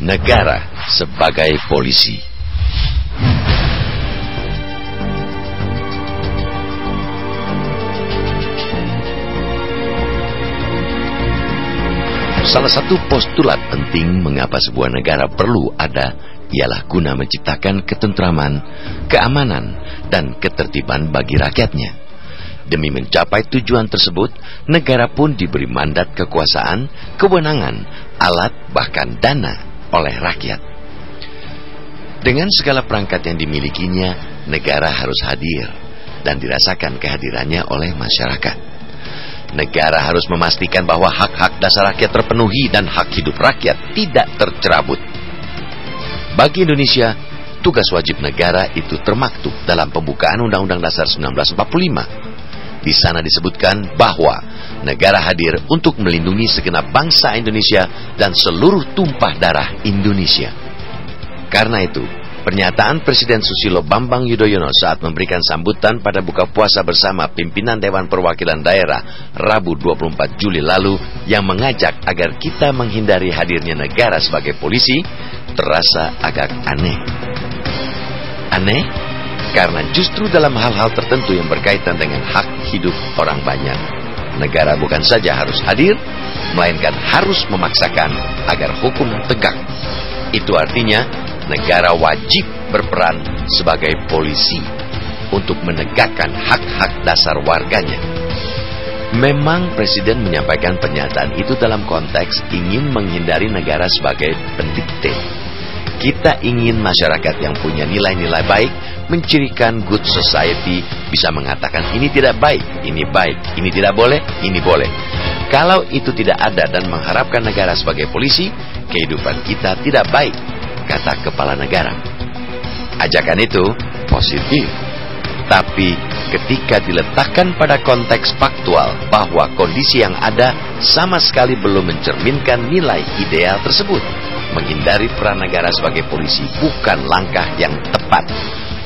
Negara sebagai polisi. Salah satu postulat penting mengapa sebuah negara perlu ada ialah guna menciptakan ketentraman, keamanan, dan ketertiban bagi rakyatnya. Demi mencapai tujuan tersebut, negara pun diberi mandat kekuasaan, kewenangan, alat, bahkan dana oleh rakyat. Dengan segala perangkat yang dimilikinya, negara harus hadir dan dirasakan kehadirannya oleh masyarakat. Negara harus memastikan bahwa hak-hak dasar rakyat terpenuhi dan hak hidup rakyat tidak tercerabut. Bagi Indonesia, tugas wajib negara itu termaktub dalam pembukaan Undang-Undang Dasar 1945. Di sana disebutkan bahwa negara hadir untuk melindungi segenap bangsa Indonesia dan seluruh tumpah darah Indonesia. Karena itu, pernyataan Presiden Susilo Bambang Yudhoyono saat memberikan sambutan pada buka puasa bersama pimpinan Dewan Perwakilan Daerah Rabu 24 Juli lalu yang mengajak agar kita menghindari hadirnya negara sebagai polisi terasa agak aneh. Aneh karena justru dalam hal-hal tertentu yang berkaitan dengan hak hidup orang banyak, negara bukan saja harus hadir, melainkan harus memaksakan agar hukum tegak. Itu artinya negara wajib berperan sebagai polisi untuk menegakkan hak-hak dasar warganya. Memang Presiden menyampaikan pernyataan itu dalam konteks ingin menghindari negara sebagai pendikte. Kita ingin masyarakat yang punya nilai-nilai baik, mencirikan good society, bisa mengatakan ini tidak baik, ini baik, ini tidak boleh, ini boleh. Kalau itu tidak ada dan mengharapkan negara sebagai polisi, kehidupan kita tidak baik, kata kepala negara. Ajakan itu positif, tapi ketika diletakkan pada konteks faktual bahwa kondisi yang ada sama sekali belum mencerminkan nilai ideal tersebut, menghindari peran negara sebagai polisi bukan langkah yang tepat.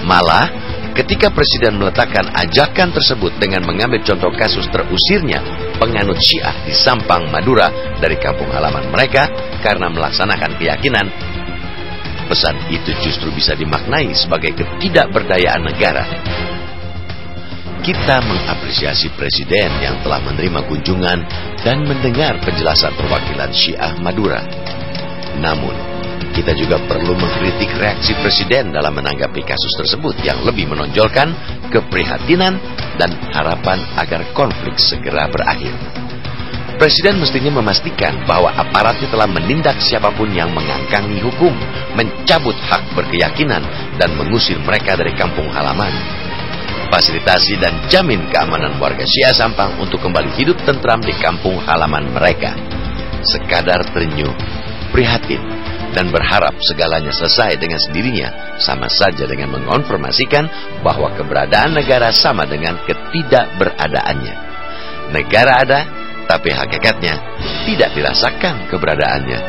Malah, ketika Presiden meletakkan ajakan tersebut dengan mengambil contoh kasus terusirnya penganut Syiah di Sampang, Madura dari kampung halaman mereka karena melaksanakan keyakinan, pesan itu justru bisa dimaknai sebagai ketidakberdayaan negara. Kita mengapresiasi Presiden yang telah menerima kunjungan dan mendengar penjelasan perwakilan Syiah Madura. Namun, kita juga perlu mengkritik reaksi Presiden dalam menanggapi kasus tersebut yang lebih menonjolkan keprihatinan dan harapan agar konflik segera berakhir. Presiden mestinya memastikan bahwa aparatnya telah menindak siapapun yang mengangkangi hukum, mencabut hak berkeyakinan, dan mengusir mereka dari kampung halaman. Fasilitasi dan jamin keamanan warga Syiah Sampang untuk kembali hidup tentram di kampung halaman mereka. Sekadar terenyuh, prihatin, dan berharap segalanya selesai dengan sendirinya sama saja dengan mengonfirmasikan bahwa keberadaan negara sama dengan ketidakberadaannya. Negara ada, tapi hakikatnya tidak dirasakan keberadaannya.